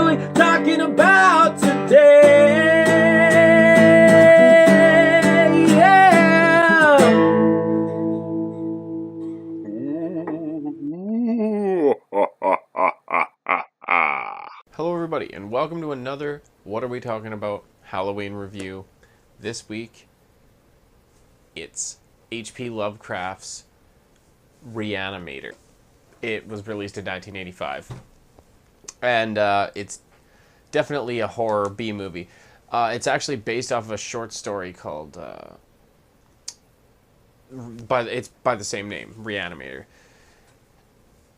really talking about today. Yeah. Hello everybody and welcome to another What Are We Talking About Halloween review. This week it's H.P. Lovecraft's Re-Animator. It was released in 1985 and it's definitely a horror B movie. It's actually based off of a short story called it's by the same name, Re-Animator.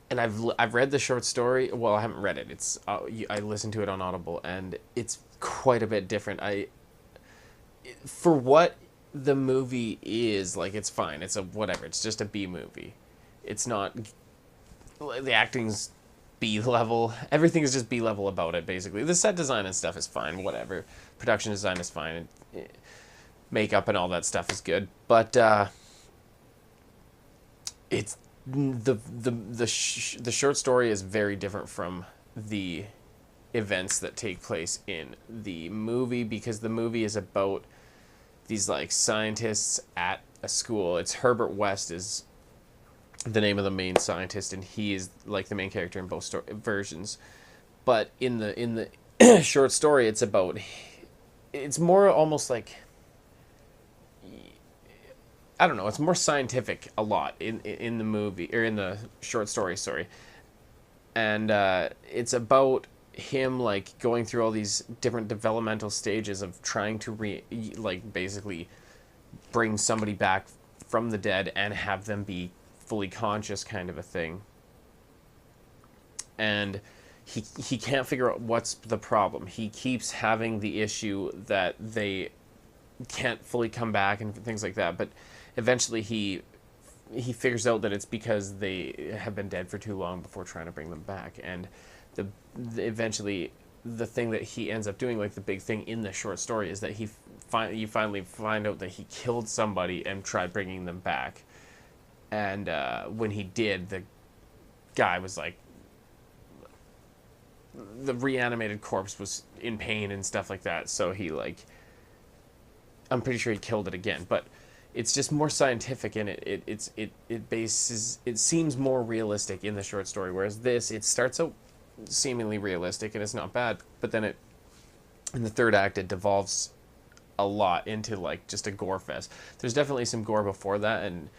And I've read the short story. Well, I haven't read it. It's I listened to it on Audible, and it's quite a bit different. For what the movie is, like, it's fine. It's a whatever. It's just a B movie. It's not, the acting's B level. Everything is just B level about it, basically. The set design and stuff is fine. Whatever. Production design is fine. Makeup and all that stuff is good. But it's the short story is very different from the events that take place in the movie, because the movie is about these like scientists at a school. It's Herbert West is the name of the main scientist, and he is like the main character in both versions. But in the short story, it's more almost like, I don't know, it's more scientific a lot in the movie, or in the short story, sorry. And it's about him like going through all these different developmental stages of trying to basically bring somebody back from the dead and have them be fully conscious, kind of a thing. And he can't figure out what's the problem. He keeps having the issue that they can't fully come back and things like that, but eventually he figures out that it's because they have been dead for too long before trying to bring them back. And eventually the thing that he ends up doing, like the big thing in the short story, is that you finally find out that he killed somebody and tried bringing them back. And when he did, the guy was like, the reanimated corpse was in pain and stuff like that, so he I'm pretty sure he killed it again. But it's just more scientific, and it seems more realistic in the short story, whereas it starts out seemingly realistic and it's not bad, but then in the third act it devolves a lot into like just a gore fest. There's definitely some gore before that, and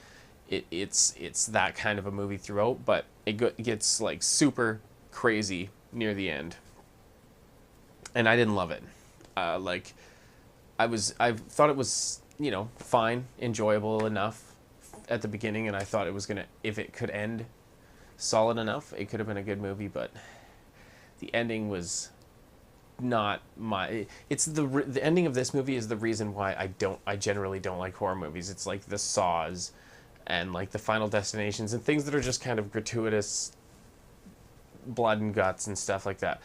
it's that kind of a movie throughout, but it gets like super crazy near the end, and I didn't love it. I thought it was, fine, enjoyable enough at the beginning, and I thought it was gonna, if it could end solid enough, it could have been a good movie. But the ending was not the ending of this movie is the reason why I generally don't like horror movies. It's like the Saws and like the Final Destinations and things that are just kind of gratuitous blood and guts and stuff like that.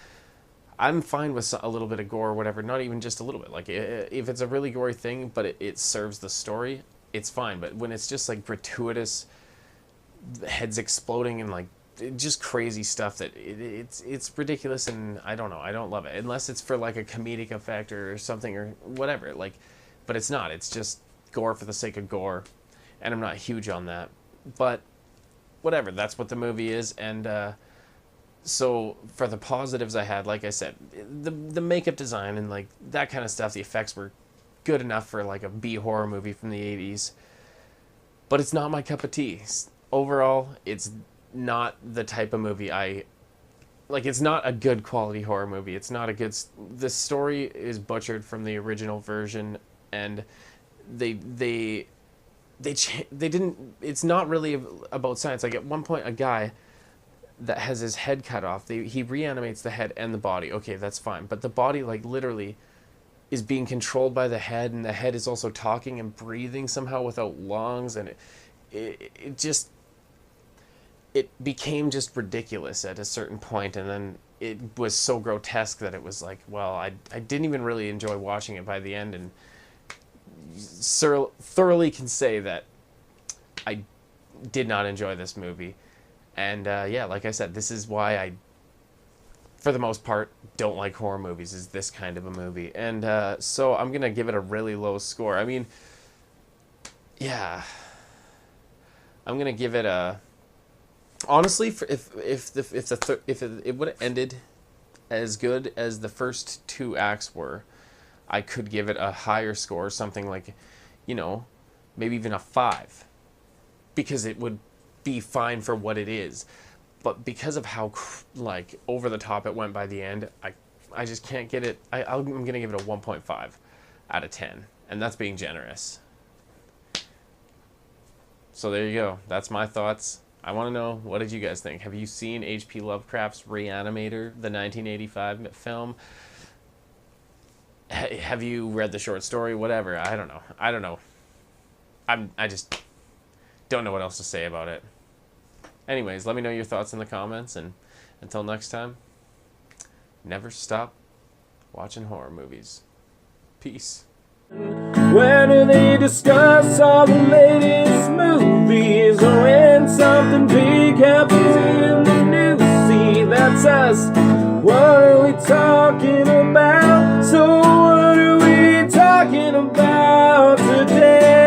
I'm fine with a little bit of gore or whatever, not even just a little bit. Like, if it's a really gory thing, but it serves the story, it's fine. But when it's just like gratuitous, heads exploding and like just crazy stuff, that it's ridiculous, and I don't know, I don't love it. Unless it's for like a comedic effect or something or whatever. Like, but it's not. It's just gore for the sake of gore, and I'm not huge on that. But whatever, that's what the movie is, and so for the positives I had, like I said, the makeup design and like that kind of stuff, the effects were good enough for like a B horror movie from the 80s. But it's not my cup of tea. Overall, it's not the type of movie it's not a good quality horror movie. It's not a good, the story is butchered from the original version, and they didn't, it's not really about science. Like at one point, a guy that has his head cut off, he reanimates the head and the body. Okay, that's fine. But the body, like, literally is being controlled by the head, and the head is also talking and breathing somehow without lungs, and it became just ridiculous at a certain point, and then it was so grotesque that it was like, well, I didn't even really enjoy watching it by the end, and thoroughly can say that I did not enjoy this movie. And yeah, like I said, this is why I for the most part, don't like horror movies is this kind of a movie. And so I'm going to give it a really low score. I mean, yeah. I'm going to give it a... Honestly, if it would have ended as good as the first two acts were, I could give it a higher score, something like, you know, maybe even a 5. Because it would be fine for what it is. But because of how, like, over the top it went by the end, I just can't get it. I'm going to give it a 1.5 out of 10. And that's being generous. So there you go. That's my thoughts. I want to know, what did you guys think? Have you seen H.P. Lovecraft's Re-Animator, the 1985 film? Have you read the short story? Whatever. I don't know. I just don't know what else to say about it. Anyways, let me know your thoughts in the comments, and until next time, never stop watching horror movies. Peace. When they discuss all the latest movies, or when something big happens in the news, see, that's us. What are we talking about? So what are we talking about today?